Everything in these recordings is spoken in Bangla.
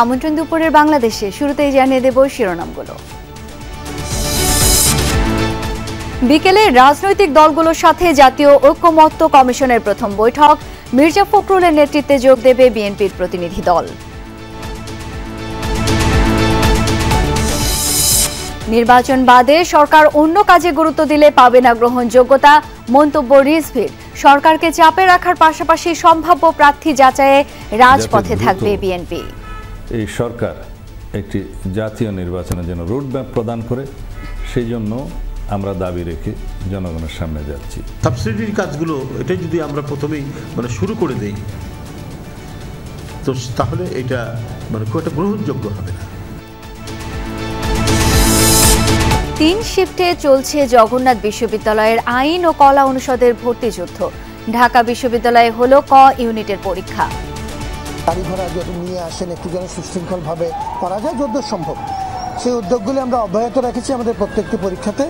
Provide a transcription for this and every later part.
আমন্ত্রণ দুপুরের বাংলাদেশে শুরুতেই জানিয়ে দেব শিরোনামগুলো। বিকেলে রাজনৈতিক দলগুলোর সাথে জাতীয় ঐক্যমত্য কমিশনের প্রথম বৈঠক, মির্জা ফখরুলের নেতৃত্বে যোগ দেবে বিএনপির প্রতিনিধি দল। নির্বাচন বাদে সরকার অন্য কাজে গুরুত্ব দিলে পাবে না গ্রহণযোগ্যতা, মন্তব্য রিজভির। সরকারকে চাপে রাখার পাশাপাশি সম্ভাব্য প্রার্থী যাচাইয়ে রাজপথে থাকবে বিএনপি। এই সরকার একটি জাতীয় নির্বাচনের জন্য রোডম্যাপ প্রদান করে, সেই জন্য আমরা দাবি রেখে জনগণের সামনে যাচ্ছি। সাবসিডির কাজগুলো এটাই যদি আমরা প্রথমেই শুরু করে দেই, তো তাহলে এটা খুব একটা গ্রহণযোগ্য হবে না। 3 শিফটে চলছে জগন্নাথ বিশ্ববিদ্যালয়ের আইন ও কলা অনুষদের ভর্তি যুদ্ধ। ঢাকা বিশ্ববিদ্যালয়ে হলো ক ইউনিটের পরীক্ষা। কারিগররা যদি নিয়ে আসেন একটু যেন সুশৃঙ্খলভাবে করা যায় যত সম্ভব, সেই উদ্যোগগুলি আমরা অব্যাহত রেখেছি আমাদের প্রত্যেকটি পরীক্ষাতে।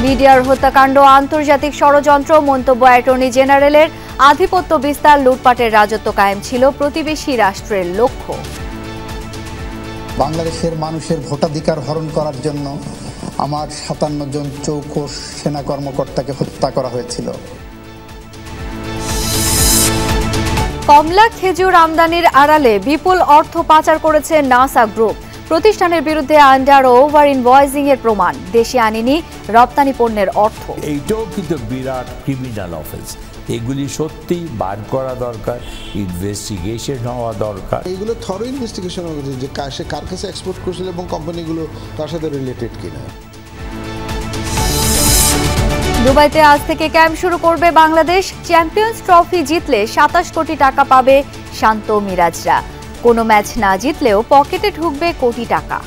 মিডিয়ার হত্যাকাণ্ড আন্তর্জাতিক ষড়যন্ত্র, মন্তব্য অ্যাটর্নি জেনারেলের। আধিপত্য বিস্তার, লুটপাটের রাজত্ব কায়েম ছিল প্রতিবেশী রাষ্ট্রের লক্ষ্য। বাংলাদেশের মানুষের ভোটাধিকার হরণ করার জন্য আমার 57 জন চৌকস সেনা কর্মকর্তাকে হত্যা করা হয়েছিল। কমলা খেজুর আমদানির আড়ালে বিপুল অর্থ পাচার করেছে নাসা গ্রুপ। প্রতিষ্ঠানের বিরুদ্ধে আন্ডার ও ওভার ইনভয়েসিং এর প্রমাণ। দেশে আনেনি রপ্তানি পণ্যের অর্থ। এইটাও কিন্তু বিরাট ক্রিমিনাল অফেন্স। এগুলি সত্যি বার করা দরকার, ইনভেস্টিগেশন হওয়া দরকার। এইগুলো থরো ইনভেস্টিগেশন হওয়া উচিত, যে সে কার কাছে এক্সপোর্ট করছিল এবং কোম্পানিগুলো তার সাথে রিলেটেড কিনা। দুবাইতে আজ থেকে ক্যাম্প শুরু করবে বাংলাদেশ। চ্যাম্পিয়ন্স ট্রফি জিতলে 27 কোটি টাকা পাবে শান্ত মিরাজরা। কোনো ম্যাচ না জিতলেও পকেটে ঢুকবে কোটি টাকা।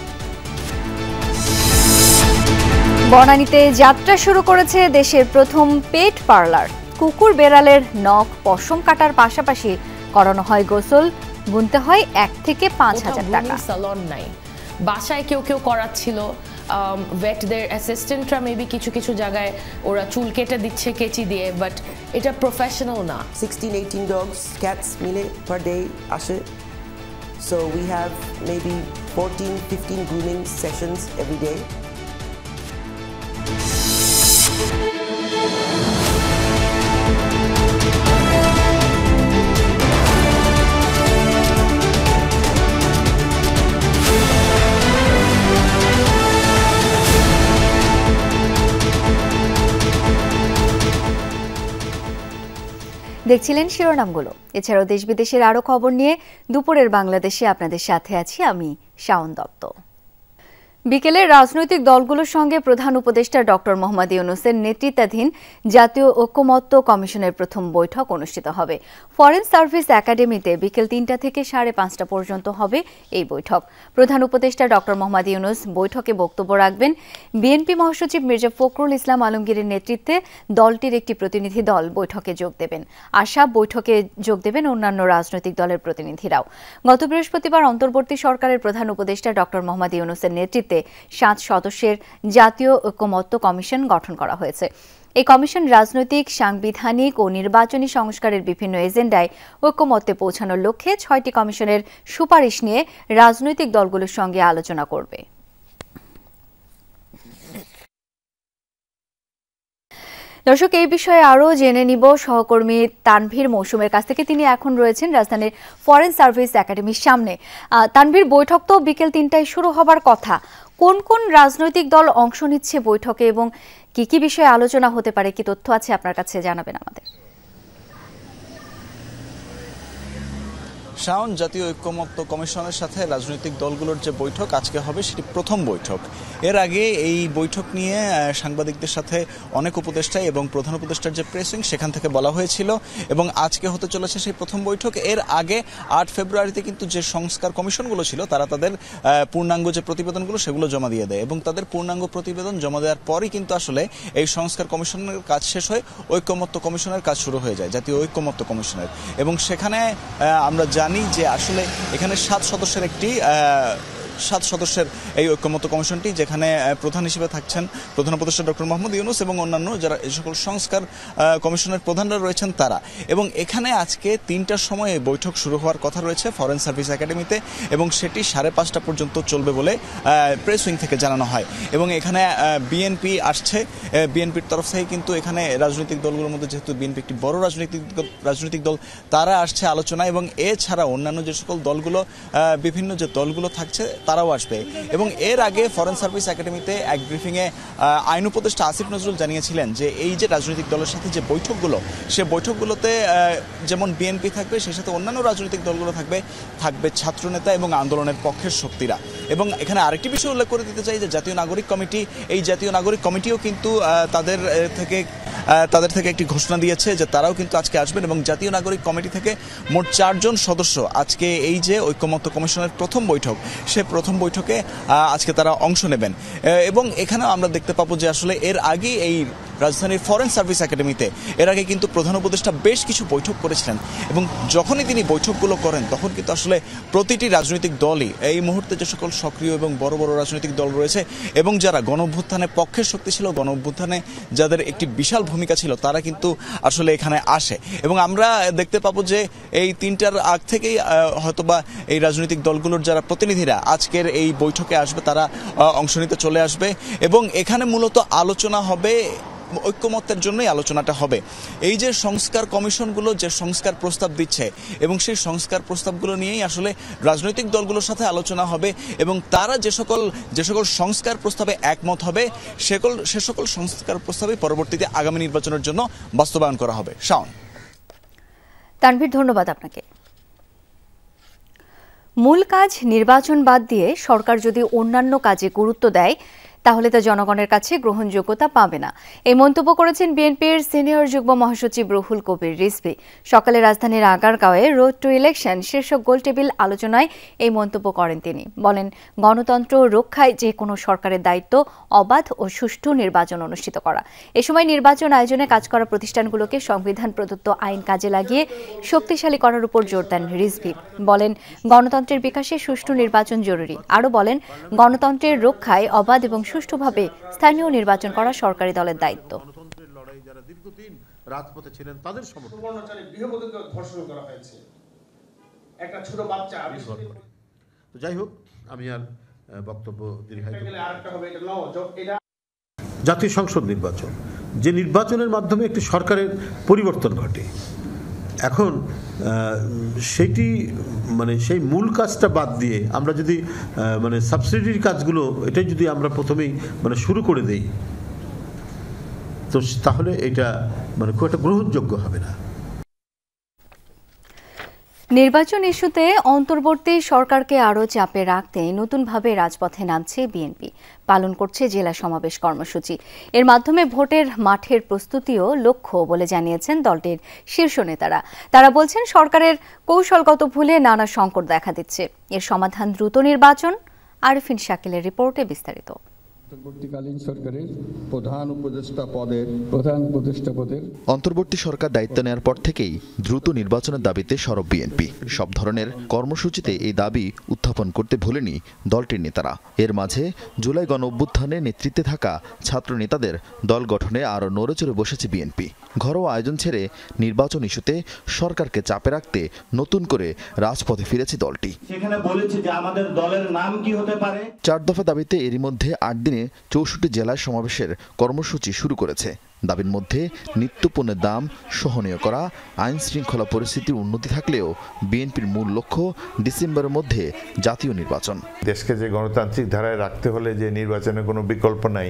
বনানীতে যাত্রা শুরু করেছে দেশের প্রথম পেট পার্লার। কুকুর বেড়ালের নখ পশম কাটার পাশাপাশি করানো হয় গোসল, গুনতে হয় 1 থেকে 5,000 টাকা। সালন নাই, বাসায় কেউ কেউ করাচ্ছিল, ভেটদের অ্যাসিস্ট্যান্টরা মেবি কিছু কিছু জায়গায় ওরা চুল কেটে দিচ্ছে কেচি দিয়ে, বাট এটা প্রফেশনাল না। 16-18 dogs, cats মিলে per day আসে। So we have maybe 14-15 grooming sessions every day. দেখছিলেন শিরোনামগুলো। এছাড়াও দেশ বিদেশের আরো খবর নিয়ে দুপুরের বাংলাদেশে আপনাদের সাথে আছি আমি শাওন দত্ত। বিকেলে রাজনৈতিক দলগুলোর সঙ্গে প্রধান উপদেষ্টা ডক্টর মোহাম্মদ ইউনূসের নেতৃত্বাধীন জাতীয় ঐক্যমত্য কমিশনের প্রথম বৈঠক অনুষ্ঠিত হবে। ফরেন সার্ভিস একাডেমিতে বিকেল 3টা থেকে 5:30 পর্যন্ত হবে এই বৈঠক। প্রধান উপদেষ্টা ডক্টর মোহাম্মদ ইউনূস বৈঠকে বক্তব্য রাখবেন। বিএনপি মহাসচিব মির্জা ফখরুল ইসলাম আলমগীরের নেতৃত্বে দলটির একটি প্রতিনিধি দল বৈঠকে যোগ দেবেন। আশা বৈঠকে যোগ দেবেন অন্যান্য রাজনৈতিক দলের প্রতিনিধিরাও। গত বৃহস্পতিবার অন্তর্বর্তী সরকারের প্রধান উপদেষ্টা ডক্টর মোহাম্মদ ইউনূসের নেতৃত্বে 7 সদস্যের জাতীয় ঐক্যমত্য কমিশন গঠন করা হয়েছে। এই কমিশন রাজনৈতিক, সাংবিধানিক ও নির্বাচনী সংস্কারের বিভিন্ন এজেন্ডায় ঐক্যমত্যে পৌঁছানোর লক্ষ্যে 6টি কমিশনের সুপারিশ নিয়ে রাজনৈতিক দলগুলোর সঙ্গে আলোচনা করবে। দর্শক, এই বিষয়ে আরও জেনে নিব সহকর্মী তানভীর মৌসুমের কাছ থেকে। তিনি এখন রয়েছেন রাজধানীর ফরেন সার্ভিস একাডেমির সামনে। তানভীর, বৈঠক তো বিকেল 3টায় শুরু হবার কথা। কোন কোন রাজনৈতিক দল অংশ নিচ্ছে বৈঠকে এবং কি কি বিষয়ে আলোচনা হতে পারে, কি তথ্য আছে আপনার কাছে জানাবেন আমাদের। শাওন, জাতীয় ঐক্যমত্য কমিশনের সাথে রাজনৈতিক দলগুলোর যে বৈঠক আজকে হবে সেটি প্রথম বৈঠক। এর আগে এই বৈঠক নিয়ে সাংবাদিকদের সাথে অনেক উপদেষ্টা এবং প্রধান উপদেষ্টার যে প্রেস উইং সেখান থেকে বলা হয়েছিল এবং আজকে হতে চলেছে সেই প্রথম বৈঠক। এর আগে 8 ফেব্রুয়ারিতে কিন্তু যে সংস্কার কমিশনগুলো ছিল তারা তাদের পূর্ণাঙ্গ যে প্রতিবেদনগুলো সেগুলো জমা দিয়ে দেয় এবং তাদের পূর্ণাঙ্গ প্রতিবেদন জমা দেওয়ার পরই কিন্তু আসলে এই সংস্কার কমিশনের কাজ শেষ হয়ে ঐক্যমত্য কমিশনের কাজ শুরু হয়ে যায়, জাতীয় ঐক্যমত্য কমিশনের। এবং সেখানে আমরা জানি যে আসলে এখানে 7 সদস্যের একটি 7 সদস্যের এই ঐক্যমত্য কমিশনটি, যেখানে প্রধান হিসেবে থাকছেন প্রধান উপদেষ্টা ডক্টর মোহাম্মদ ইউনূস এবং অন্যান্য যারা এই সকল সংস্কার কমিশনের প্রধানরা রয়েছেন তারা। এবং এখানে আজকে 3টার সময় বৈঠক শুরু হওয়ার কথা রয়েছে ফরেন সার্ভিস একাডেমিতে, এবং সেটি 5:30 পর্যন্ত চলবে বলে প্রেস উইং থেকে জানানো হয়। এবং এখানে বিএনপি আসছে, বিএনপির তরফ থেকে কিন্তু এখানে রাজনৈতিক দলগুলোর মধ্যে, যেহেতু বিএনপি একটি বড় রাজনৈতিক দল, তারা আসছে আলোচনা, এবং এছাড়া অন্যান্য যে সকল দলগুলো, বিভিন্ন যে দলগুলো থাকছে তারাও আসবে। এবং এর আগে ফরেন সার্ভিস একাডেমিতে এক ব্রিফিংয়ে আইন উপদেষ্টা আসিফ নজরুল জানিয়েছিলেন যে এই যে রাজনৈতিক দলের সাথে যে বৈঠকগুলো, সে বৈঠকগুলোতে যেমন বিএনপি থাকবে, সেই সাথে অন্যান্য রাজনৈতিক দলগুলো থাকবে ছাত্রনেতা এবং আন্দোলনের পক্ষের শক্তিরা। এবং এখানে আরেকটি বিষয় উল্লেখ করে দিতে চাই যে জাতীয় নাগরিক কমিটি, এই জাতীয় নাগরিক কমিটিও কিন্তু তাদের থেকে একটি ঘোষণা দিয়েছে যে তারাও কিন্তু আজকে আসবেন, এবং জাতীয় নাগরিক কমিটি থেকে মোট 4 জন সদস্য আজকে এই যে ঐক্যমত্য কমিশনের প্রথম বৈঠক, সে প্রথম বৈঠকে আজকে তারা অংশ নেবেন। এবং এখানেও আমরা দেখতে পাবো যে আসলে এর আগে এই রাজধানীর ফরেন সার্ভিস একাডেমিতে এর আগে কিন্তু প্রধান উপদেষ্টা বেশ কিছু বৈঠক করেছিলেন, এবং যখনই তিনি বৈঠকগুলো করেন তখন কিন্তু আসলে প্রতিটি রাজনৈতিক দলই এই মুহূর্তে যে সকল সক্রিয় এবং বড় বড় রাজনৈতিক দল রয়েছে এবং যারা গণঅভ্যুত্থানে পক্ষের শক্তি ছিল, গণঅভ্যুত্থানে যাদের একটি বিশাল ভূমিকা ছিল, তারা কিন্তু আসলে এখানে আসে। এবং আমরা দেখতে পাবো যে এই 3টার আগ থেকেই হয়তোবা এই রাজনৈতিক দলগুলোর যারা প্রতিনিধিরা আজকের এই বৈঠকে আসবে, তারা অংশ নিতে চলে আসবে, এবং এখানে মূলত আলোচনা হবে, ঐক্যমত্যের জন্যই আলোচনাটা হবে। এই যে সংস্কার কমিশনগুলো যে সংস্কার প্রস্তাব দিচ্ছে, এবং সেই সংস্কার প্রস্তাবগুলো নিয়েই আসলে রাজনৈতিক দলগুলোর সাথে আলোচনা হবে, এবং তারা যে সকল সংস্কার প্রস্তাবে একমত হবে, সে সকল সংস্কার প্রস্তাবে পরবর্তীতে আগামী নির্বাচনের জন্য বাস্তবায়ন করা হবে। শাওন। তানভীর, ধন্যবাদ আপনাকে। মূল কাজ নির্বাচন বাদ দিয়ে সরকার যদি অন্যান্য কাজে গুরুত্ব দেয় তাহলে তা জনগণের কাছে গ্রহণযোগ্যতা পাবে না, এই মন্তব্য করেছেন বিএনপির সিনিয়র যুগ্ম মহাসচিব রুহুল কবির রিজভী। সকালে রাজধানীর আগারগাঁওয়ে রোড টু ইলেকশন শীর্ষক গোলটেবিল আলোচনায় এই মন্তব্য করেন তিনি। বলেন, গণতন্ত্র রক্ষায় যে কোনো সরকারের দায়িত্ব অবাধ ও সুষ্ঠু নির্বাচন অনুষ্ঠিত করা। এ সময় নির্বাচন আয়োজনে কাজ করা প্রতিষ্ঠানগুলোকে সংবিধান প্রদত্ত আইন কাজে লাগিয়ে শক্তিশালী করার উপর জোর দেন রিজভী। বলেন, গণতন্ত্রের বিকাশে সুষ্ঠু নির্বাচন জরুরি। আরও বলেন, গণতন্ত্রের রক্ষায় অবাধ এবং সুষ্ঠুভাবে স্থানীয় নির্বাচন করা সরকারি দলের দায়িত্ব। গণতন্ত্রের লড়াই যারা দীর্ঘদিন রাজপথে ছিলেন তাদের সমর্থন। গৃহবধূকে ধর্ষণ করা হয়েছে, একটা ছোট বাচ্চা। তো যাই হোক, আমি আর বক্তব্য দীর্ঘায়িত। জাতীয় সংসদ নির্বাচন, যে নির্বাচনের মাধ্যমে একটি সরকারের পরিবর্তন ঘটে, এখন সেটি সেই মূল কাজটা বাদ দিয়ে আমরা যদি সাবসিডির কাজগুলো এটাই যদি আমরা প্রথমেই শুরু করে দেই, তো তাহলে এটা খুব একটা গ্রহণযোগ্য হবে না। নির্বাচন ইস্যুতে অন্তর্বর্তী সরকারকে আরও চাপে রাখতে নতুনভাবে রাজপথে নামছে বিএনপি, পালন করছে জেলা সমাবেশ কর্মসূচি। এর মাধ্যমে ভোটের মাঠের প্রস্তুতিও লক্ষ্য বলে জানিয়েছেন দলটির শীর্ষ নেতারা। তারা বলছেন, সরকারের কৌশলগত ভুলে নানা সংকট দেখা দিচ্ছে, এর সমাধান দ্রুত নির্বাচন। আরিফিন শাকিলের রিপোর্টে বিস্তারিত। অন্তর্বর্তীকালীন সরকারের প্রধান উপদেষ্টা পদের অন্তর্বর্তী সরকার দায়িত্ব নেওয়ার পর থেকেই দ্রুত নির্বাচনের দাবিতে সরব বিএনপি। সব ধরনের কর্মসূচিতে এই দাবি উত্থাপন করতে ভোলেনি দলটির নেতারা। এর মাঝে জুলাই গণঅভ্যুত্থানে নেতৃত্বে থাকা ছাত্র নেতাদের দল গঠনে আরও নড়েচড়ে বসেছে বিএনপি। ঘরোয়া আয়োজন ছেড়ে নির্বাচন ইস্যুতে সরকারকে চাপে রাখতে নতুন করে রাজপথে ফিরেছে দলটি। সেখানে বলেছে যে আমাদের দলের নাম কি হতে পারে। 4 দফা দাবিতে এরই মধ্যে 8 দিনে 64 জেলায় সমাবেশের কর্মসূচি শুরু করেছে। দাবির মধ্যে নিত্যপণ্যের দাম সহনীয় করা, আইন শৃঙ্খলা পরিস্থিতির উন্নতি থাকলেও বিএনপির মূল লক্ষ্য ডিসেম্বরের মধ্যে জাতীয় নির্বাচন। দেশকে যে গণতান্ত্রিক ধারায় রাখতে হলে যে নির্বাচনের কোনো বিকল্প নাই,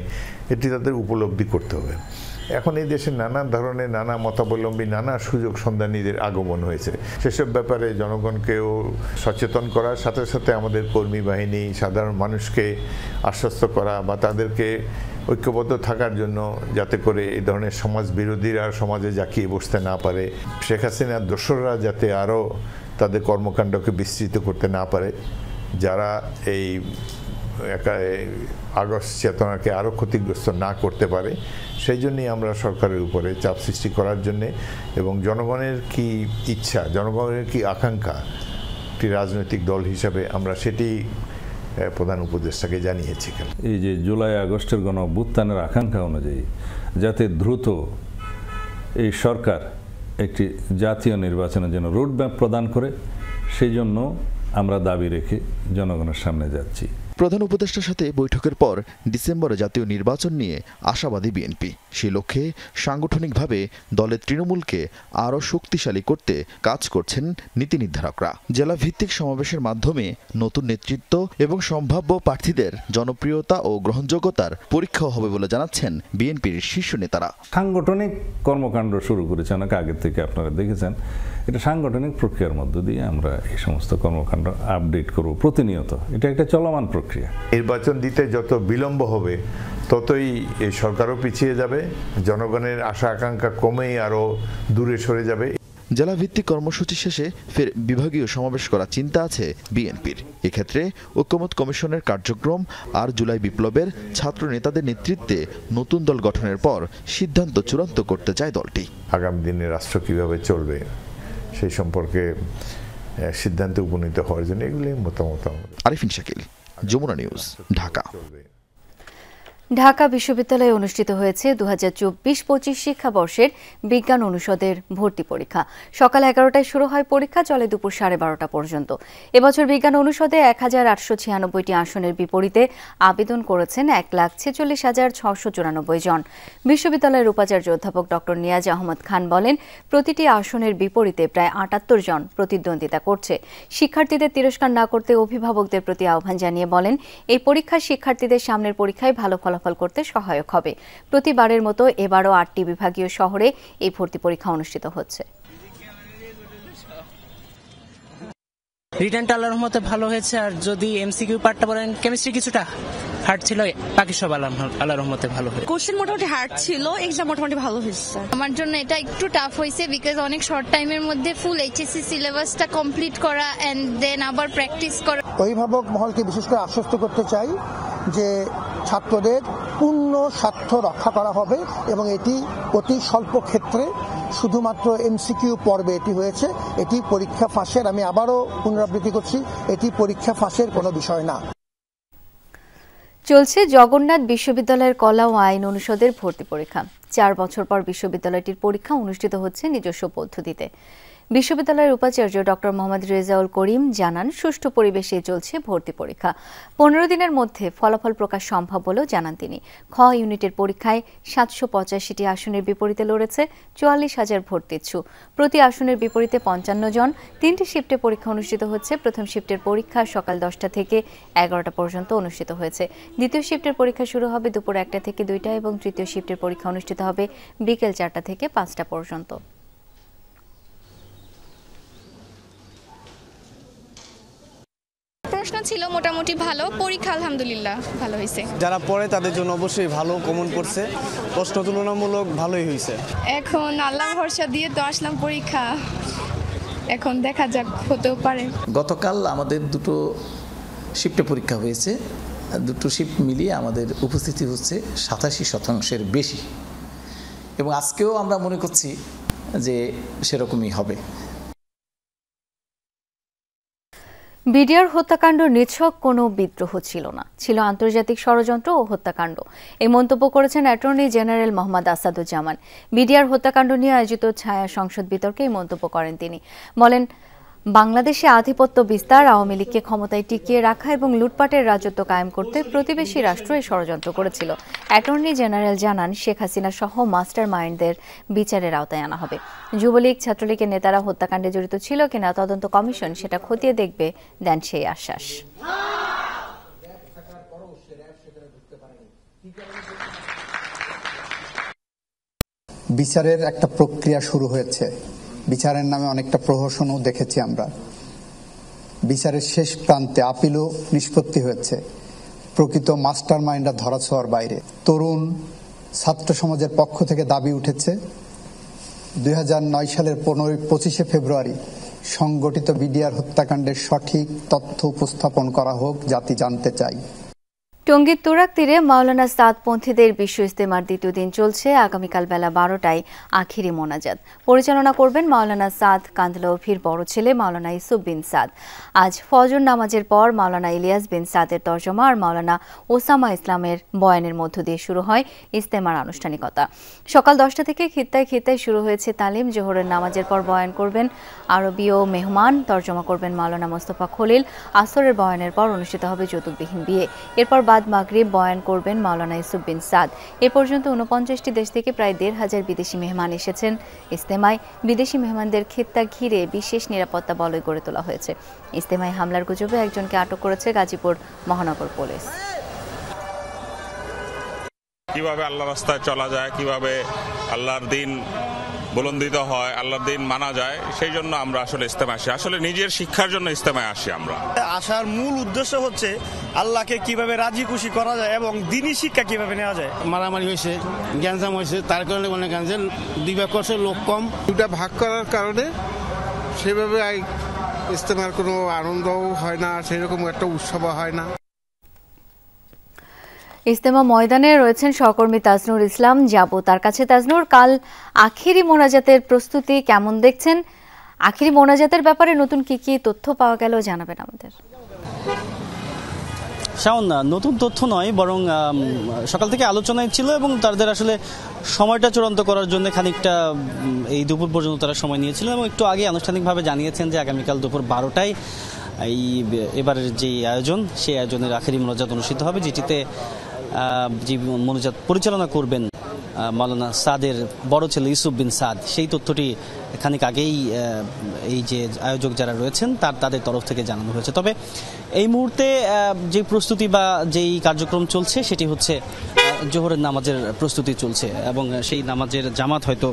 এটি তাদের উপলব্ধি করতে হবে। এখন এই দেশে নানা ধরনের নানা মতাবলম্বী নানা সুযোগ সন্ধানীদের আগমন হয়েছে। সেসব ব্যাপারে জনগণকেও সচেতন করার সাথে সাথে আমাদের কর্মী বাহিনী, সাধারণ মানুষকে আশ্বস্ত করা বা তাদেরকে ঐক্যবদ্ধ থাকার জন্য, যাতে করে এই ধরনের সমাজ বিরোধীরা সমাজে জাঁকিয়ে বসতে না পারে, শেখ হাসিনার দোসররা যাতে আরও তাদের কর্মকাণ্ডকে বিস্তৃত করতে না পারে, যারা এই আগস্ট চেতনাকে আরও ক্ষতিগ্রস্ত না করতে পারে, সেই জন্যই আমরা সরকারের উপরে চাপ সৃষ্টি করার জন্যে এবং জনগণের কি ইচ্ছা, জনগণের কি আকাঙ্ক্ষা, একটি রাজনৈতিক দল হিসাবে আমরা সেটি প্রধান উপদেষ্টাকে জানিয়েছি। এই যে জুলাই আগস্টের গণ অভ্যুত্থানের আকাঙ্ক্ষা অনুযায়ী যাতে দ্রুত এই সরকার একটি জাতীয় নির্বাচনের জন্য রোডম্যাপ প্রদান করে, সেই জন্য আমরা দাবি রেখে জনগণের সামনে যাচ্ছি। প্রধান উপদেষ্টার সাথে বৈঠকের পর ডিসেম্বরে জাতীয় নির্বাচন নিয়ে আশাবাদী বিএনপি। সেই লক্ষ্যে সাংগঠনিকভাবে দলের তৃণমূলকে আরও শক্তিশালী করতে কাজ করছেন নীতি নির্ধারকরা। জেলা ভিত্তিক সমাবেশের মাধ্যমে নতুন নেতৃত্ব এবং সম্ভাব্য প্রার্থীদের জনপ্রিয়তা ও গ্রহণযোগ্যতার পরীক্ষাও হবে বলে জানাচ্ছেন বিএনপির শীর্ষ নেতারা। সাংগঠনিক কর্মকাণ্ড শুরু করেছে অনেক আগের থেকে, আপনারা দেখেছেন। এটা সাংগঠনিক প্রক্রিয়ার মধ্য দিয়ে আমরা এই সমস্ত কর্মকাণ্ড আপডেট করব প্রতিনিয়ত। এটা একটা চলমান প্রক্রিয়া। নির্বাচন দিতে যত বিলম্ব হবে ততই এই সরকারও পিছিয়ে যাবে, জনগণের আশা আকাঙ্ক্ষা কমেই আরও দূরে সরে যাবে। জেলা ভিত্তিক কর্মসূচি শেষে ফের বিভাগীয় সমাবেশ করার চিন্তা আছে বিএনপির। এক্ষেত্রে ঐক্যমত্য কমিশনের কার্যক্রম আর জুলাই বিপ্লবের ছাত্র নেতাদের নেতৃত্বে নতুন দল গঠনের পর সিদ্ধান্ত চূড়ান্ত করতে চায় দলটি। আগামী দিনে রাষ্ট্র কিভাবে চলবে সেই সম্পর্কে সিদ্ধান্তে উপনীত হওয়ার জন্য এগুলি মতামত। আরিফিন শাকিল, যমুনা নিউজ, ঢাকা। ঢাকা বিশ্ববিদ্যালয়ে অনুষ্ঠিত হয়েছে 2024-25 শিক্ষাবর্ষের বিজ্ঞান অনুষদের ভর্তি পরীক্ষা। সকাল 11টায় শুরু হয় পরীক্ষা, চলে দুপুর 12:30 পর্যন্ত। এবছর বিজ্ঞান অনুষদে 1896টি আসনের বিপরীতে আবেদন করেছেন 1,46,694 জন। বিশ্ববিদ্যালয়ের উপাচার্য অধ্যাপক ডক্টর নিয়াজ আহমদ খান বলেন, প্রতিটি আসনের বিপরীতে প্রায় 78 জন প্রতিদ্বন্দ্বিতা করছে। শিক্ষার্থীদের তিরস্কার না করতে অভিভাবকদের প্রতি আহ্বান জানিয়ে বলেন, এই পরীক্ষা শিক্ষার্থীদের সামনের পরীক্ষায় ভালো ফলাফল করতে সহায়ক হবে। প্রতিবারের মতো এবারও 8টি বিভাগীয় শহরে এই ভর্তি পরীক্ষা অনুষ্ঠিত হচ্ছে। রিটার্নটা আল্লাহর রহমতে ভালো হয়েছে, আর যদি এমসিকিউ পার্টটা বলেন কেমিস্ট্রি কিছুটা হার্ড ছিল, বাকি সব আল্লাহর রহমতে ভালো হয়েছে। কোশ্চেন মোটামুটি হার্ড ছিল, এক্সাম মোটামুটি ভালো হয়েছে। আমার জন্য এটা একটু টাফ হয়েছে, বিকজ অনেক শর্ট টাইমের মধ্যে ফুল এইচএসসি সিলেবাসটা কমপ্লিট করা এন্ড দেন আবার প্র্যাকটিস করা। অভিভাবক মহলকে বিশেষ করে আশ্বস্ত করতে চাই যে ছাত্রদের পূর্ণ স্বার্থ রক্ষা করা হবে এবং এটি অতি স্বল্প ক্ষেত্রে শুধুমাত্র এমসিকিউ পর্বে এটি হয়েছে। এটি পরীক্ষা ফাঁসের, আমি আবারও পুনরাবৃত্তি করছি, এটি পরীক্ষা ফাঁসের কোনো বিষয় না। চলছে জগন্নাথ বিশ্ববিদ্যালয়ের কলা ও আইন অনুষদের ভর্তি পরীক্ষা। 4 বছর পর বিশ্ববিদ্যালয়টির পরীক্ষা অনুষ্ঠিত হচ্ছে নিজস্ব পদ্ধতিতে। বিশ্ববিদ্যালয়ের উপাচার্য ডক্টর মোহাম্মদ রেজাউল করিম জানান, সুষ্ঠু পরিবেশে চলছে ভর্তি পরীক্ষা। 15 দিনের মধ্যে ফলাফল প্রকাশ সম্ভব বলেও জানান তিনি। খ ইউনিটের পরীক্ষায় 785টি আসনের বিপরীতে লড়েছে 44,000 ভর্তিচ্ছু। প্রতি আসনের বিপরীতে 55 জন। 3টি শিফটে পরীক্ষা অনুষ্ঠিত হচ্ছে। প্রথম শিফটের পরীক্ষা সকাল 10টা থেকে 11টা পর্যন্ত অনুষ্ঠিত হয়েছে। দ্বিতীয় শিফটের পরীক্ষা শুরু হবে দুপুর 1টা থেকে 2টা এবং তৃতীয় শিফটের পরীক্ষা অনুষ্ঠিত হবে বিকেল 4টা থেকে 5টা পর্যন্ত। প্রশ্ন ছিল মোটামুটি ভালো, পরীক্ষা আলহামদুলিল্লাহ ভালো হয়েছে। যারা পড়ে তাদের জন্য অবশ্যই ভালো কমন করছে, প্রশ্ন তুলনামূলক ভালোই হয়েছে। এখন আল্লাহ ভরসা দিয়ে তো আসলাম পরীক্ষা, এখন দেখা যাক, হতেও পারে। গতকাল আমাদের দুটো শিফটে পরীক্ষা হয়েছে, দুটো শিফট মিলিয়ে আমাদের উপস্থিতি হচ্ছে 87% বেশি, এবং আজকেও আমরা মনে করছি যে সেরকমই হবে। বিডিআর হত্যাকাণ্ড নিছক কোনো বিদ্রোহ ছিল না, ছিল আন্তর্জাতিক ষড়যন্ত্র ও হত্যাকাণ্ড। এই মন্তব্য করেছেন attorney general Mohammad Asaduzzaman. BDR হত্যাকাণ্ড নিয়ে আয়োজিত ছায়া সংসদ বিতর্কে এই মন্তব্য করেন তিনি। বলেন, বাংলাদেশে আধিপত্য বিস্তার, আওয়ামী লীগকে ক্ষমতায় টিকিয়ে রাখা এবং লুটপাটের রাজত্ব কায়েম করতে প্রতিবেশী রাষ্ট্র এই ষড়যন্ত্র করেছিল। অ্যাটর্নি জেনারেল জানান, শেখ হাসিনা সহ মাস্টার মাইন্ডদের বিচারের আওতায় আনা হবে। যুবলীগ ছাত্রলীগের নেতারা হত্যাকাণ্ডে জড়িত ছিল কিনা তদন্ত কমিশন সেটা খতিয়ে দেখবে, দেন সেই আশ্বাস। বিচারের একটা প্রক্রিয়া শুরু হয়েছে, বিচারের নামে অনেকটা প্রহসনও দেখেছি আমরা। বিচারের শেষ প্রান্তে আপিলও নিষ্পত্তি হয়েছে। প্রকৃত মাস্টার মাইন্ডরা ধরাছোঁয়ার বাইরে। তরুণ ছাত্র সমাজের পক্ষ থেকে দাবি উঠেছে 2009 সালের 25শে ফেব্রুয়ারি সংগঠিত বিডিআর হত্যাকাণ্ডের সঠিক তথ্য উপস্থাপন করা হোক, জাতি জানতে চাই। টঙ্গীর তুরাগ তীরে মাওলানা সাদপন্থীদের বিশ্ব ইজতেমার দ্বিতীয় দিন চলছে। আগামীকাল বেলা 12টায় আখিরি মোনাজাত পরিচালনা করবেন মাওলানা সাদ কান্দলৌভির বড় ছেলে মাওলানা ইউসুফ বিন সাদ। আজ ফজর নামাজের পর মাওলানা ইলিয়াস বিন সাদের তর্জমা আর মাওলানা ওসামা ইসলামের বয়ানের মধ্য দিয়ে শুরু হয় ইজতেমার আনুষ্ঠানিকতা। সকাল 10টা থেকে খিত্তায় খিত্তায় শুরু হয়েছে তালিম। জোহরের নামাজের পর বয়ান করবেন আরবীয় মেহমান, তর্জমা করবেন মাওলানা মোস্তফা খলিল। আসরের বয়ানের পর অনুষ্ঠিত হবে যৌতুকবিহীন বিয়ে। এরপর বাদ মাগরিব বয়ান করবেন মাওলানা ইউসুফ বিন সাদ। এ পর্যন্ত 49টি দেশ থেকে প্রায় 1,500 বিদেশি মেহমান এসেছেন ইজতেমায়। বিদেশি মেহমানদের খিত্তা ঘিরে বিশেষ নিরাপত্তা বলয় গড়ে তোলা হয়েছে। ইজতেমায় হামলার গুজবে একজনকে আটক করেছে গাজীপুর মহানগর পুলিশ। কিভাবে আল্লাহর রাস্তায় চলা যায়, কিভাবে আল্লাহর দিন বুলন্দিত হয়, আল্লাহর দিন মানা যায়, সেই জন্য আমরা আসলে ইজতেমায় আসি। আসলে নিজের শিক্ষার জন্য ইজতেমায় আসি। আমরা আসার মূল উদ্দেশ্য হচ্ছে আল্লাহকে কিভাবে রাজি খুশি করা যায় এবং দ্বীনি শিক্ষা কিভাবে নেওয়া যায়। মারামারি হয়েছে, গ্যাঞ্জাম হয়েছে, তার কারণে অনেক গ্যাঞ্জাম, দুই ভাগ করছে, লোক কম, দুটা ভাগ করার কারণে সেভাবে ইজতেমার কোনো আনন্দও হয় না, সেরকম একটা উৎসব হয় না। ইজতেমা ময়দানে রয়েছেন সহকর্মী তাজনুর ইসলাম। যাব তার কাছে। তাজনুর, কাল আখিরি মোনাজাতের প্রস্তুতি কেমন দেখছেন? আখিরি মোনাজাতের ব্যাপারে নতুন কি কি তথ্য পাওয়া গেল জানাবেন আমাদের। শাওন, নতুন তথ্য নয়, বরং সকাল থেকে আলোচনায় ছিল এবং তাদের আসলে সময়টা চূড়ান্ত করার জন্য খানিকটা এই দুপুর পর্যন্ত তারা সময় নিয়েছিল এবং একটু আগে আনুষ্ঠানিকভাবে জানিয়েছেন যে আগামীকাল দুপুর 12টায় এবারের যে আয়োজন, সেই আয়োজনের আখেরি মোনাজাত অনুষ্ঠিত হবে, যেটিতে যে মোনাজাত পরিচালনা করবেন মাওলানা সাদের বড় ছেলে ইউসুফ বিন সাদ। সেই তথ্যটি খানিক আগেই এই যে আয়োজক যারা রয়েছেন তাদের তরফ থেকে জানানো হয়েছে। তবে এই মুহূর্তে যে প্রস্তুতি বা যেই কার্যক্রম চলছে সেটি হচ্ছে জোহরের নামাজের প্রস্তুতি চলছে এবং সেই নামাজের জামাত হয়তো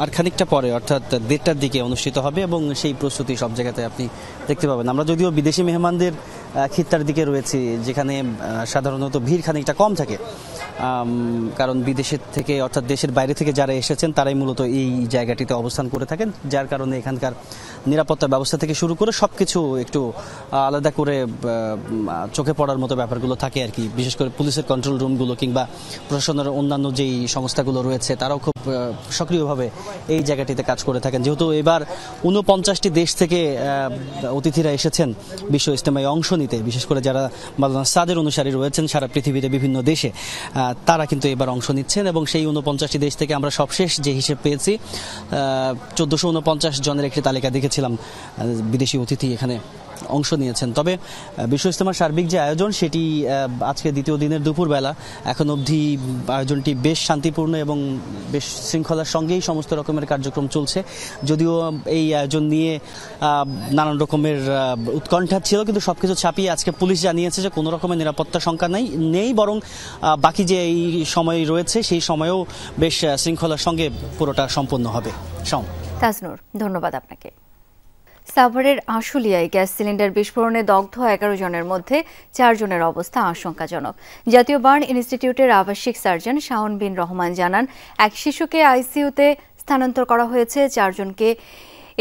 আর খানিকটা পরে অর্থাৎ 1:30টার দিকে অনুষ্ঠিত হবে এবং সেই প্রস্তুতি সব জায়গাতে আপনি দেখতে পাবেন। আমরা যদিও বিদেশি মেহমানদের খিত্তার দিকে রয়েছি, যেখানে সাধারণত ভিড় খানিকটা কম থাকে, কারণ বিদেশের থেকে অর্থাৎ দেশের বাইরে থেকে যারা এসেছেন তারাই মূলত এই জায়গাটিতে অবস্থান করে থাকেন, যার কারণে এখানকার নিরাপত্তা ব্যবস্থা থেকে শুরু করে সবকিছু একটু আলাদা করে চোখে পড়ার মতো ব্যাপারগুলো থাকে আর কি। বিশেষ করে পুলিশের কন্ট্রোল রুমগুলো কিংবা প্রশাসনের অন্যান্য যেই সংস্থাগুলো রয়েছে তারাও খুব সক্রিয়ভাবে এই জায়গাটিতে কাজ করে থাকেন। যেহেতু এবার 49টি দেশ থেকে অতিথিরা এসেছেন বিশ্ব ইজতেমায় অংশ নিতে, বিশেষ করে যারা মাওলানা সাদের অনুসারী রয়েছেন সারা পৃথিবীতে বিভিন্ন দেশে, তারা কিন্তু এবার অংশ নিচ্ছেন এবং সেই 49টি দেশ থেকে আমরা সবশেষ যে হিসেব পেয়েছি 1449 জনের একটি তালিকা দেখেছিলাম বিদেশি অতিথি এখানে অংশ নিয়েছেন। তবে বিশ্ব ইজতেমার সার্বিক যে আয়োজন সেটি আজকে দ্বিতীয় দিনের দুপুরবেলা এখন অবধি আয়োজনটি বেশ শান্তিপূর্ণ এবং বেশ শৃঙ্খলার সঙ্গেই সমস্ত রকমের কার্যক্রম চলছে। যদিও এই আয়োজন নিয়ে নানান রকমের উৎকণ্ঠা ছিল, কিন্তু সবকিছু ছাপিয়ে আজকে পুলিশ জানিয়েছে যে কোনো রকমের নিরাপত্তা শঙ্কা নেই, বরং বাকি যে এই সময় রয়েছে সেই সময়েও বেশ শৃঙ্খলার সঙ্গে পুরোটা সম্পন্ন হবে। তাজনুর, ধন্যবাদ আপনাকে। সাভারের আশুলিয়ায় গ্যাস সিলিন্ডার বিস্ফোরণে দগ্ধ 11 জনের মধ্যে 4 জনের অবস্থা আশঙ্কাজনক। জাতীয় বার্ন ইনস্টিটিউটের আবাসিক সার্জন শাওন বিন রহমান জানান, এক শিশুকে আইসিইউতে স্থানান্তর করা হয়েছে, 4 জনকে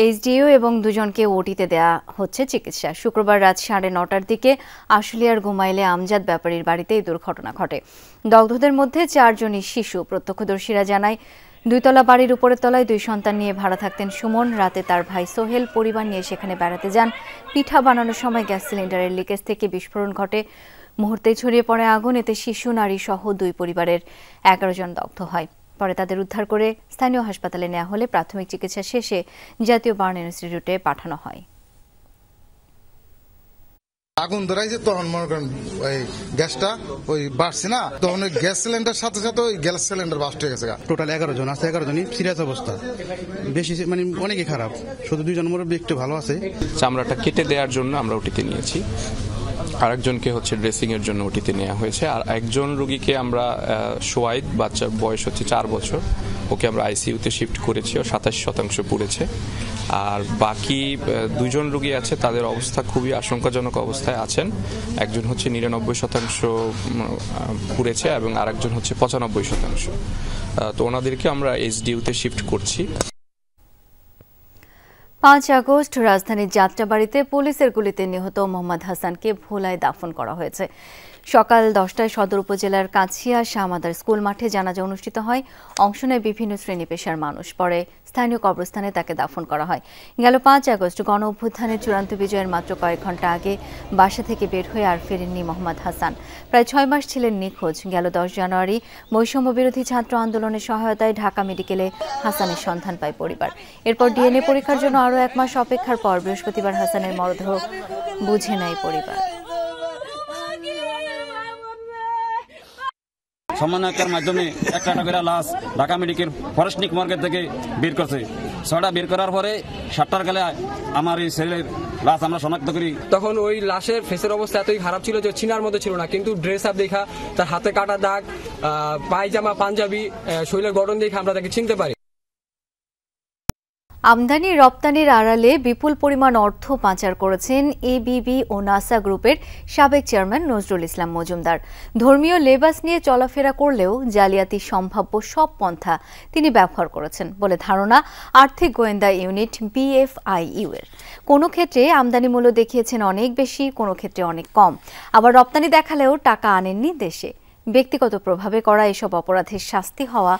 এইচডিইউ এবং 2 জনকে ওটিতে দেয়া হচ্ছে চিকিৎসা। শুক্রবার রাত 9:30টার দিকে আশুলিয়ার ঘুমাইলে আমজাদ ব্যাপারীর বাড়িতে এই দুর্ঘটনা ঘটে। দগ্ধদের মধ্যে 4 জনই শিশু। প্রত্যক্ষদর্শীরা জানায়, 2 তলা বাড়ির উপরের তলায় 2 সন্তান নিয়ে ভাড়া থাকতেন সুমন। রাতে তার ভাই সোহেল পরিবার নিয়ে সেখানে বেড়াতে যান। পিঠা বানানোর সময় গ্যাস সিলিন্ডারের লিকেজ থেকে বিস্ফোরণ ঘটে। মুহূর্তেই ছড়িয়ে পড়ে আগুন। এতে শিশু, নারী সহ 2 পরিবারের 11 জন দগ্ধ হয়। পরে তাদের উদ্ধার করে স্থানীয় হাসপাতালে নেওয়া হলে প্রাথমিক চিকিৎসা শেষে জাতীয় বার্ন ইনস্টিটিউটে পাঠানো হয়। আগুন ধরাইছে তখন মনে করেন ওই গ্যাসটা ওই বাড়ছে না, তখন ওই গ্যাস সিলিন্ডার সাথে সাথে ওই গ্যাস সিলিন্ডার বাস্ট হয়ে গেছে। টোটাল 11 জন আছে, 11 জনই সিরিয়াস অবস্থা, বেশি মানে অনেকই খারাপ, শুধু 2 জন মুরব্বী একটু ভালো আছে। চামড়াটা কেটে দেওয়ার জন্য আমরা ওটিতে নিয়েছি, আরেকজনকে হচ্ছে ড্রেসিং এর জন্য ওটিতে নেওয়া হয়েছে, আর একজন রোগীকে আমরা সোয়াইদ, বাচ্চার বয়স হচ্ছে 4 বছর, ওকে আমরা আইসিইউতে শিফট করেছি, ও 27% পুড়েছে। আর বাকি 2 জন রোগী আছে, তাদের অবস্থা খুবই আশঙ্কাজনক অবস্থায় আছেন। একজন হচ্ছে 99% পুড়েছে এবং আরেকজন হচ্ছে 95%। তো ওনাদেরকে আমরা এইচডিইউতে শিফট করছি। 5 আগস্ট রাজধানীর যাত্রাবাড়িতে পুলিশের গুলিতে নিহত মোহাম্মদ হাসানকে ভোলায় দাফন করা হয়েছে। সকাল 10টায় সদর উপজেলার কাছিয়া শাহমাদার স্কুল মাঠে জানাজা অনুষ্ঠিত হয়। অংশ নেয় বিভিন্ন শ্রেণী পেশার মানুষ। পরে স্থানীয় কবরস্থানে তাকে দাফন করা হয়। গেল 5 আগস্ট গণ অভ্যুত্থানের চূড়ান্ত বিজয়ের মাত্র কয়েক ঘন্টা আগে বাসা থেকে বের হয়ে আর ফেরেননি মোহাম্মদ হাসান। প্রায় 6 মাস ছিলেন নিখোঁজ। গেল 10 জানুয়ারি বৈষম্য বিরোধী ছাত্র আন্দোলনের সহায়তায় ঢাকা মেডিকেলে হাসানের সন্ধান পায় পরিবার। এরপর ডিএনএ পরীক্ষার জন্য আরও 1 মাস অপেক্ষার পর বৃহস্পতিবার হাসানের মরদেহ বুঝে নেয় পরিবার। সমন্বয়কের মাধ্যমে একটা করে লাশ ঢাকা মেডিকেল ফরেস্টনিক মর্গে থেকে বের করছে। 6টা বের করার পরে 7টার গেলে আমার এই ছেলের লাশ আমরা শনাক্ত করি। তখন ওই লাশের ফেসের অবস্থা এতই খারাপ ছিল যে চিনার মধ্যে ছিল না, কিন্তু ড্রেস আপ দেখা, তার হাতে কাটা দাগ, পায়জামা পাঞ্জাবি, শরীরের গঠন দেখে আমরা তাকে চিনতে পারি। আমদানি রপ্তানির আড়ালে বিপুল পরিমাণ অর্থ পাচার করেছেন এবিবি ও নাসা গ্রুপের সাবেক চেয়ারম্যান নজরুল ইসলাম মজুমদার। ধর্মীয় লেবাস নিয়ে চলাফেরা করলেও জালিয়াতি সম্ভাব্য সব পন্থা তিনি ব্যবহার করেছেন বলে ধারণা আর্থিক গোয়েন্দা ইউনিট বিএফআইইউ এর। কোনো ক্ষেত্রে আমদানি মূল্য দেখিয়েছেন অনেক বেশি, কোনো ক্ষেত্রে অনেক কম। আবার রপ্তানি দেখালেও টাকা আনেননি দেশে। ব্যক্তিগত প্রভাবে করা এসব অপরাধের শাস্তি হওয়া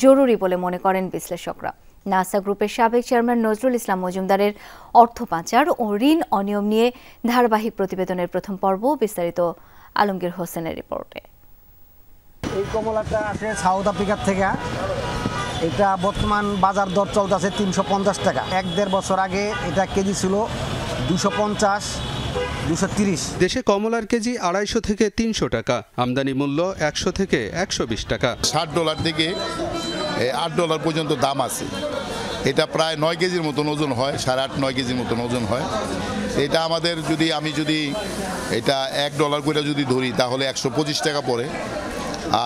জরুরি বলে মনে করেন বিশ্লেষকরা। নাসা গ্রুপের সাবেক চেয়ারম্যান নজরুল ইসলাম মজুমদারের অর্থ পাচার ও ঋণ অনিয়ম নিয়ে ধারাবাহিক প্রতিবেদনের প্রথম পর্ব। বিস্তারিত আলমগীর হোসেনের রিপোর্টে। এই কমলাটা আসে সাউথ আফ্রিকার থেকে। এটা বর্তমান বাজার দর চলতেছে 350 টাকা। 1-1.5 বছর আগে এটা কেজি ছিল 250, 230। দেশে কমলার কেজি 250 থেকে 300 টাকা, আমদানি মূল্য 100 থেকে 120 টাকা। $60 থেকে $8 পর্যন্ত দাম আছে। এটা প্রায় 9 কেজির মতন ওজন হয়, 8.5-9 কেজির মতন ওজন হয়। এটা আমাদের আমি যদি এটা $1 করে যদি ধরি তাহলে 125 টাকা পড়ে,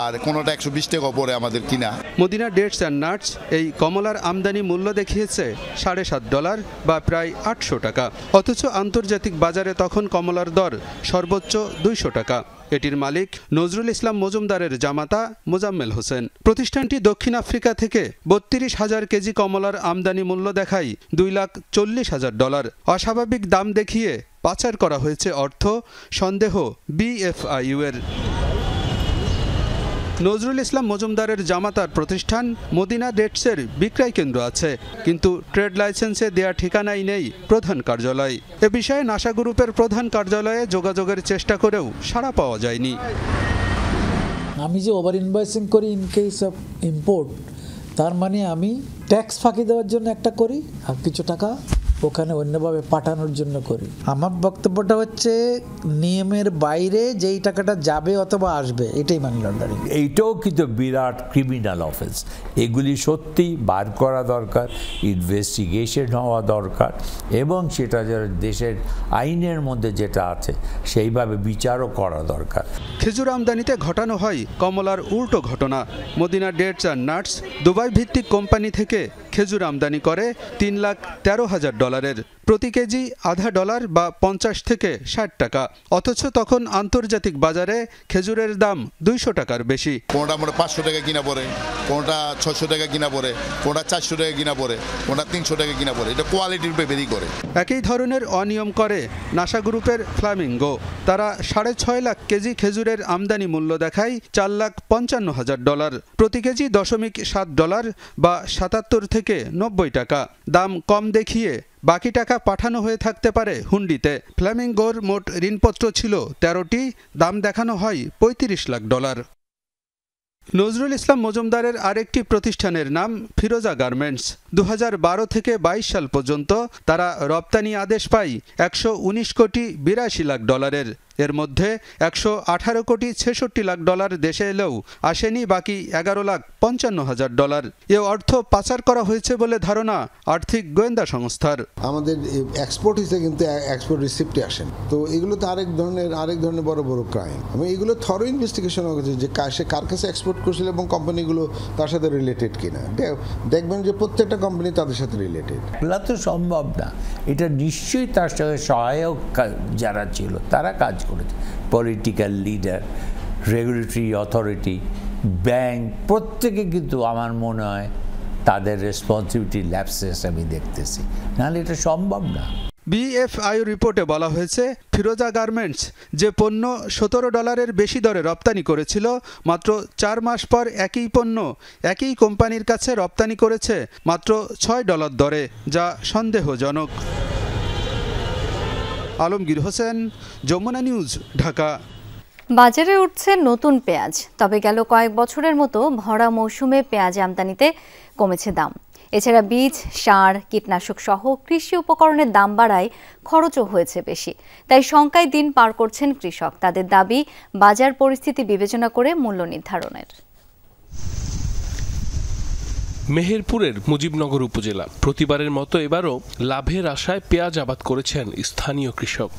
আর কোনোটা 120 টাকা পড়ে আমাদের কিনা। মদিনা ডেটস অ্যান্ড নাটস এই কমলার আমদানি মূল্য দেখিয়েছে $7.5 বা প্রায় 800 টাকা। অথচ আন্তর্জাতিক বাজারে তখন কমলার দর সর্বোচ্চ 200 টাকা। এটির মালিক নজরুল ইসলাম মজুমদারের জামাতা মোজাম্মেল হোসেন। প্রতিষ্ঠানটি দক্ষিণ আফ্রিকা থেকে 32,000 কেজি কমলার আমদানি মূল্য দেখায় $2,40,000। অস্বাভাবিক দাম দেখিয়ে পাচার করা হয়েছে অর্থ, সন্দেহ বিএফআইইউ এর। নজরুল ইসলাম মজুমদারের জামাতার প্রতিষ্ঠান মদিনা ডেটসের বিক্রয় কেন্দ্র আছে, কিন্তু ট্রেড লাইসেন্সে দেয়া ঠিকানাই নেই প্রধান কার্যালয়। এ বিষয়ে নাসা গ্রুপের প্রধান কার্যালয়ে যোগাযোগের চেষ্টা করেও সাড়া পাওয়া যায়নি। আমি যে ওভার ইনভয়েসিং করি ইন কেস অফ ইম্পোর্ট, তার মানে আমি ট্যাক্স ফাঁকি দেওয়ার জন্য একটা করি আর কিছু টাকা ওখানে অন্যভাবে পাঠানোর জন্য করি। আমার বক্তব্যটা হচ্ছে নিয়মের বাইরে যেই টাকাটা যাবে অথবা আসবে এটাই মানি লন্ডারিং। এইটাও কিন্তু বিরাট ক্রিমিনাল অফেন্স। এগুলি সত্যি বার করা দরকার, ইনভেস্টিগেশন হওয়া দরকার, এবং সেটা দেশের আইনের মধ্যে যেটা আছে সেইভাবে বিচারও করা দরকার। খেজুর আমদানিতে ঘটানো হয় কমলার উল্টো ঘটনা। Madina dates and nuts Dubai ভিত্তিক কোম্পানি থেকে খেজুর আমদানি করে $3,13,000। প্রতি কেজি $0.50 বা 50 থেকে 60 টাকা। অথচ তখন আন্তর্জাতিক বাজারে খেজুরের দাম 200 টাকার বেশি। কোনটা 500 টাকা কিনা পড়ে, কোনটা 600 টাকা কিনা পড়ে, কোনটা 400 টাকা কিনা পড়ে, কোনটা 300 টাকা কিনা পড়ে। এটা কোয়ালিটির উপরে ভেরি করে। একই ধরনের অনিয়ম করে নাসা গ্রুপের ফ্লামিঙ্গো। তারা 6.5 লাখ কেজি খেজুরের আমদানি মূল্য দেখায় $4,55,000। প্রতি কেজি $0.7 বা 77 থেকে 90 টাকা। দাম কম দেখিয়ে বাকি টাকা পাঠানো হয়ে থাকতে পারে হুন্ডিতে। ফ্ল্যামিঙ্গোর মোট ঋণপত্র ছিল 13টি, দাম দেখানো হয় $35 লাখ। নজরুল ইসলাম মজুমদারের আরেকটি প্রতিষ্ঠানের নাম ফিরোজা গার্মেন্টস। 2012 থেকে 22 সাল পর্যন্ত তারা রপ্তানি আদেশ পায় $119.82 লাখ। এর মধ্যে $118.66 লাখ দেশে এলেও আসেনি বাকি $11,55,000। এ অর্থ পাচার করা হয়েছে বলে ধারণা আর্থিক গোয়েন্দা সংস্থার। আমাদের এক্সপোর্ট হিসেবে কিন্তু এক্সপোর্ট রিসিপ্টে আসেন, তো এগুলো তো আরেক ধরনের বড় বড় ক্রাইম। আমি এগুলো থরো ইনভেস্টিগেশন হয়েছে যে সে কার কাছে এক্সপোর্ট করছিল এবং কোম্পানিগুলো তার সাথে রিলেটেড কিনা। দেখবেন যে প্রত্যেকটা কোম্পানি তাদের সাথে রিলেটেড। এগুলো তো সম্ভব না। এটা নিশ্চয়ই তার সাথে সহায়ক যারা ছিল তারা কাজ করেছে। Political leader, regulatory authority, bank, প্রত্যেকে কিন্তু আমার মনে হয় তাদের রেসপন্সিবিলিটি ল্যাপসেস আমি দেখতেছি, নাহলে এটা সম্ভব না। BFI রিপোর্টে বলা হয়েছে, ফিরোজা গার্মেন্টস যে পণ্য $17 বেশি দরে রপ্তানি করেছিল, মাত্র 4 মাস পর একই পণ্য একই কোম্পানির কাছে রপ্তানি করেছে মাত্র $6 দরে, যা সন্দেহজনক। আলমগীর হোসেন, যমুনা নিউজ, ঢাকা। বাজারে উঠছে নতুন পেঁয়াজ, তবে গেল কয়েক বছরের মতো ভরা মৌসুমে পেঁয়াজ আমদানিতে কমেছে দাম। এছাড়া বীজ, সার, কীটনাশক সহ কৃষি উপকরণের দাম বাড়ায় খরচও হয়েছে বেশি। তাই শঙ্কায় দিন পার করছেন কৃষক। তাদের দাবি বাজার পরিস্থিতি বিবেচনা করে মূল্য নির্ধারণের। মেহেরপুরের মুজিবনগর উপজেলা প্রতিবারের মতো এবারও লাভের আশায় পেঁয়াজ আবাদ করেছেন স্থানীয় কৃষক।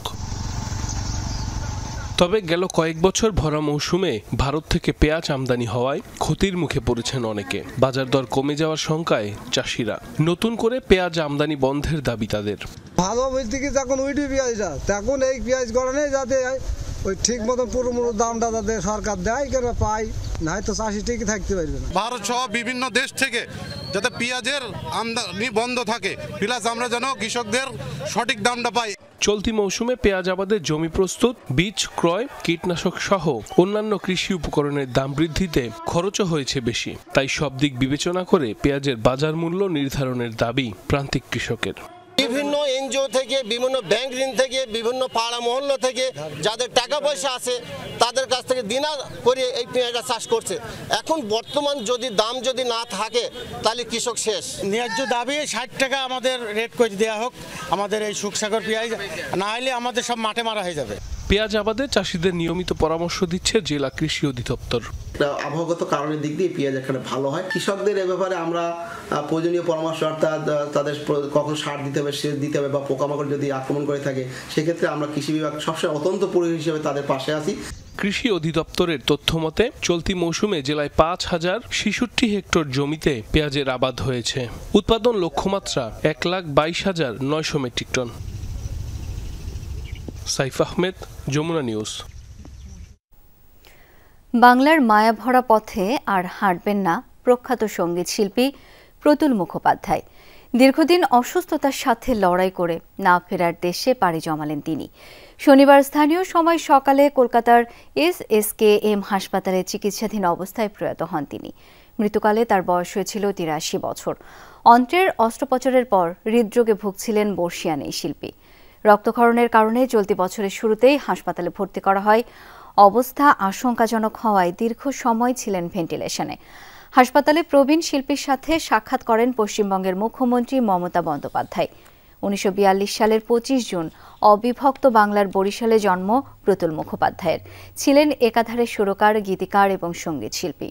তবে গেল কয়েক বছর ভরা মৌসুমে ভারত থেকে পেঁয়াজ আমদানি হওয়ায় ক্ষতির মুখে পড়েছেন অনেকে। বাজার দর কমে যাওয়ার শঙ্কায় চাষিরা। নতুন করে পেঁয়াজ আমদানি বন্ধের দাবি তাদের। ভালো বলতে কি যখন উইডি পেঁয়াজটা, তখন এই পেঁয়াজ করা নেই যাতে ওই ঠিক মতন পুরো দামটা যাতে সরকার দেয় কেন পাই, না হয়তো চাষি ঠিকই থাকতে পারবে না। ভারত সহ বিভিন্ন দেশ থেকে যাতে পেঁয়াজের আমদানি বন্ধ থাকে, প্লাস আমরা যেন কৃষকদের সঠিক দামটা পাই। চলতি মৌসুমে পেঁয়াজ আবাদের জমি প্রস্তুত, বীজ ক্রয়, কীটনাশক সহ অন্যান্য কৃষি উপকরণের দাম বৃদ্ধিতে খরচও হয়েছে বেশি। তাই সব দিক বিবেচনা করে পেঁয়াজের বাজার মূল্য নির্ধারণের দাবি প্রান্তিক কৃষকের। বিভিন্ন এনজিও থেকে, বিভিন্ন ব্যাংক ঋণ থেকে, বিভিন্ন পাড়া মহল্লা থেকে যাদের টাকা পয়সা আছে তাদের কাছ থেকে দিনা করে এই পেঁয়াজটা চাষ করছে। এখন বর্তমান দাম যদি না থাকে তাহলে কৃষক শেষ। ন্যায্য দাবি 60 টাকা আমাদের রেট করে দেওয়া হোক আমাদের এই সুখসাগর পেঁয়াজ, না হলে আমাদের সব মাঠে মারা হয়ে যাবে। পেঁয়াজ আবাদে চাষিদের নিয়মিত পরামর্শ দিচ্ছে জেলা কৃষি অধিদপ্তর। আবহাওয়াগত কারণের দিক দিয়ে পেঁয়াজ এখানে ভালো হয়। কৃষকদের এ ব্যাপারে আমরা প্রয়োজনীয় পরামর্শ, অর্থাৎ তাদের কখন সার দিতে হবে, সেচ দিতে হবে, বা পোকামাকড় যদি আক্রমণ করে থাকে সেক্ষেত্রে আমরা কৃষি বিভাগ সবসময় অত্যন্ত পরিবেশ হিসেবে তাদের পাশে আছি। কৃষি অধিদপ্তরের তথ্য মতে চলতি মৌসুমে জেলায় 5066 হেক্টর জমিতে পেঁয়াজের আবাদ হয়েছে। উৎপাদন লক্ষ্যমাত্রা 1,22,900 metric ton. Saif Ahmed, Jamuna news. বাংলার মায়াভরা পথে আর হাঁটবেন না প্রখ্যাত সঙ্গীত শিল্পী প্রতুল মুখোপাধ্যায়। দীর্ঘদিন অসুস্থতার সাথে লড়াই করে না ফেরার দেশে পাড়ি জমালেন তিনি। শনিবার স্থানীয় সময় সকালে কলকাতার SSKM হাসপাতালে চিকিৎসাধীন অবস্থায় প্রয়াত হন তিনি। মৃত্যুকালে তার বয়স হয়েছিল 83 বছর। অন্ত্রের অস্ত্রোপচারের পর হৃদরোগে ভুগছিলেন বর্ষিয়ান এই শিল্পী। রক্তক্ষরণের কারণে চলতি বছরের শুরুতেই হাসপাতালে ভর্তি করা হয়। অবস্থা আশঙ্কাজনক হওয়ায় দীর্ঘ সময় ছিলেন ভেন্টিলেশনে। হাসপাতালে প্রবীণ শিল্পীর সাথে সাক্ষাৎ করেন পশ্চিমবঙ্গের মুখ্যমন্ত্রী মমতা বন্দ্যোপাধ্যায়। 1942 সালের 25 জুন অবিভক্ত বাংলার বরিশালে জন্ম প্রতুল মুখোপাধ্যায়ের। ছিলেন একাধারে সুরকার, গীতিকার এবং সঙ্গীত শিল্পী।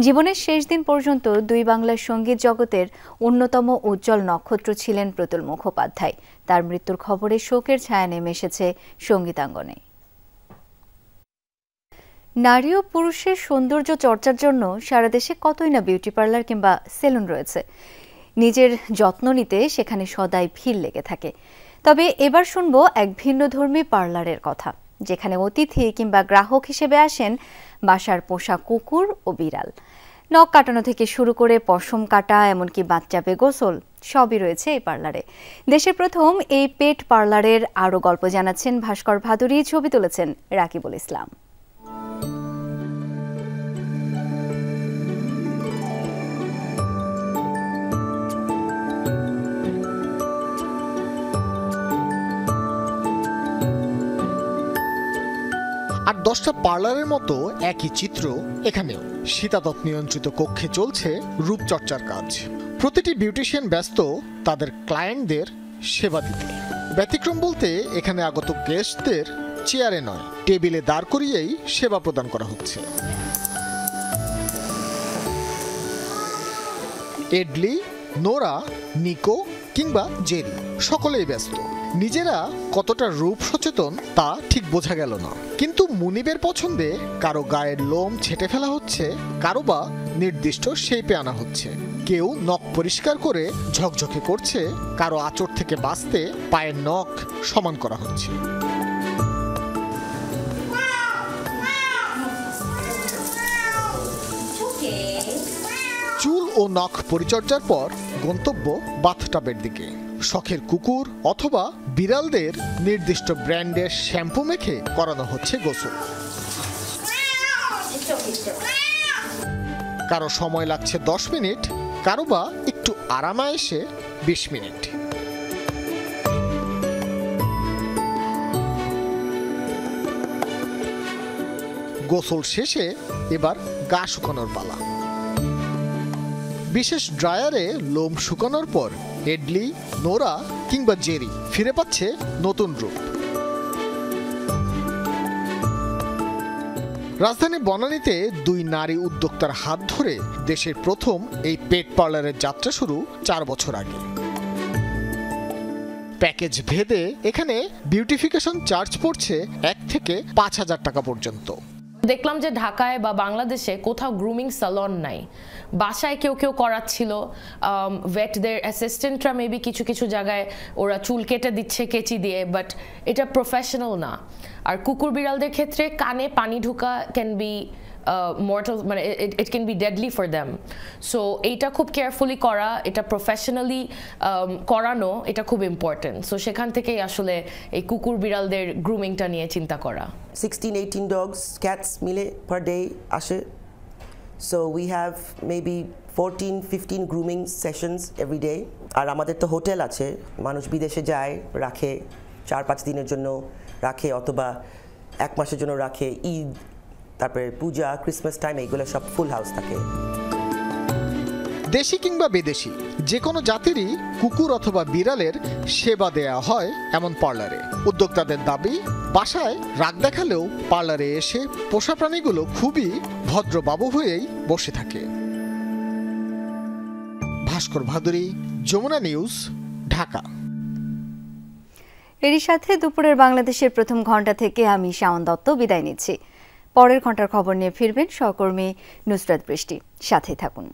জীবনের শেষ দিন পর্যন্ত দুই বাংলার সঙ্গীত জগতের অন্যতম উজ্জ্বল নক্ষত্র ছিলেন প্রতুল মুখোপাধ্যায়। তার মৃত্যুর খবরে শোকের ছায়া নেমে এসেছে সঙ্গীতাঙ্গনে। নারী ও পুরুষের সৌন্দর্য চর্চার জন্য সারা দেশে কতই না বিউটি পার্লার কিংবা সেলুন রয়েছে। নিজের যত্ন নিতে সেখানে সদাই ভিড় লেগে থাকে। তবে এবার শুনবো এক ভিন্নধর্মী পার্লারের কথা, যেখানে অতিথি কিংবা গ্রাহক হিসেবে আসেন বাসার পোষা কুকুর ও বিড়াল। নখ কাটানো থেকে শুরু করে পশম কাটা, এমনকি বাচ্চা গোসল সবই রয়েছে এই পার্লারে। দেশের প্রথম এই পেট পার্লারের আরও গল্প জানাচ্ছেন ভাস্কর ভাদুরী, ছবি তুলেছেন রাকিবুল ইসলাম। আর 10টা পার্লারের মতো একই চিত্র এখানেও। শীতাতপ নিয়ন্ত্রিত কক্ষে চলছে রূপচর্চার কাজ। প্রতিটি বিউটিশিয়ান ব্যস্ত তাদের ক্লায়েন্টদের সেবা দিতে। ব্যতিক্রম বলতে এখানে আগত গেস্টদের চেয়ারে নয়, টেবিলে দাঁড় করিয়েই সেবা প্রদান করা হচ্ছে। এডলি, নোরা, নিকো কিংবা জেরি সকলেই ব্যস্ত। নিজেরা কতটা রূপ সচেতন তা ঠিক বোঝা গেল না, কিন্তু মুনিবের পছন্দে কারো গায়ের লোম ছেটে ফেলা হচ্ছে, কারো বা নির্দিষ্ট শেপে আনা হচ্ছে। কেউ নখ পরিষ্কার করে ঝকঝকে করছে, কারো আঁচড় থেকে বাঁচতে পায়ের নখ সমান করা হচ্ছে। চুল ও ও নখ পরিচর্যার পর গন্তব্য বাথটাবের দিকে। শখের কুকুর অথবা বিড়ালদের নির্দিষ্ট ব্র্যান্ডের শ্যাম্পু মেখে করানো হচ্ছে গোসল। কারো সময় লাগছে 10 মিনিট, কারো বা একটু আরামায়েশে 20 মিনিট। গোসল শেষে এবার গা শুকানোর পালা। বিশেষ ড্রায়ারে লোম শুকানোর পর এডলি, নোরা কিংবা জেরি ফিরে পাচ্ছে নতুন রূপ। রাজধানী বনানীতে 2 নারী উদ্যোক্তার হাত ধরে দেশের প্রথম এই পেট পার্লারের যাত্রা শুরু 4 বছর আগে। প্যাকেজ ভেদে এখানে বিউটিফিকেশন চার্জ পড়ছে 1 থেকে 5,000 টাকা পর্যন্ত। দেখলাম যে ঢাকায় বা বাংলাদেশে কোথাও গ্রুমিং সালন নাই। বাসায় কেউ কেউ করাচ্ছিল, ভেটদের অ্যাসিস্ট্যান্টরা মেবি কিছু কিছু জায়গায় ওরা চুল কেটে দিচ্ছে কেচি দিয়ে, বাট এটা প্রফেশনাল না। আর কুকুর বিড়ালদের ক্ষেত্রে কানে পানি ঢোকা ক্যান বি মর্টাল, মানে it can be deadly for them. So এইটা খুব কেয়ারফুলি করা, এটা প্রফেশনালি করানো, এটা খুব ইম্পর্টেন্ট। সো সেখান থেকেই আসলে এই কুকুর বিড়ালদের গ্রুমিংটা নিয়ে চিন্তা করা। 16-18 dogs, cats মিলে per day আসে। So we have maybe 14-15 grooming sessions every day. আর আমাদের তো হোটেল আছে, মানুষ বিদেশে যায়, রাখে 4-5 দিনের জন্য রাখে, অথবা 1 মাসের জন্য রাখে। ঈদ, তারপরে পূজা, ক্রিসমাস টাইম, এইগুলো সব ফুল হাউস থাকে। দেশি কিংবা বিদেশি যে কোনো জাতিরই কুকুর অথবা বিড়ালের সেবা দেয়া হয় এমন পার্লারে। উদ্যোক্তাদের দাবি, বাসায় রাগ দেখালেও পার্লারে এসে পোষা প্রাণীগুলো খুবই ভদ্রবাবু হয়েই বসে থাকে। ভাস্কর ভাদুরী, যমুনা নিউজ, ঢাকা। এরই সাথে দুপুরের বাংলাদেশের প্রথম ঘন্টা থেকে আমি শাওন দত্ত বিদায় নিচ্ছি। পরের ঘন্টার খবর নিয়ে ফিরবেন সহকর্মী নুসরাত বৃষ্টি। সাথে থাকুন।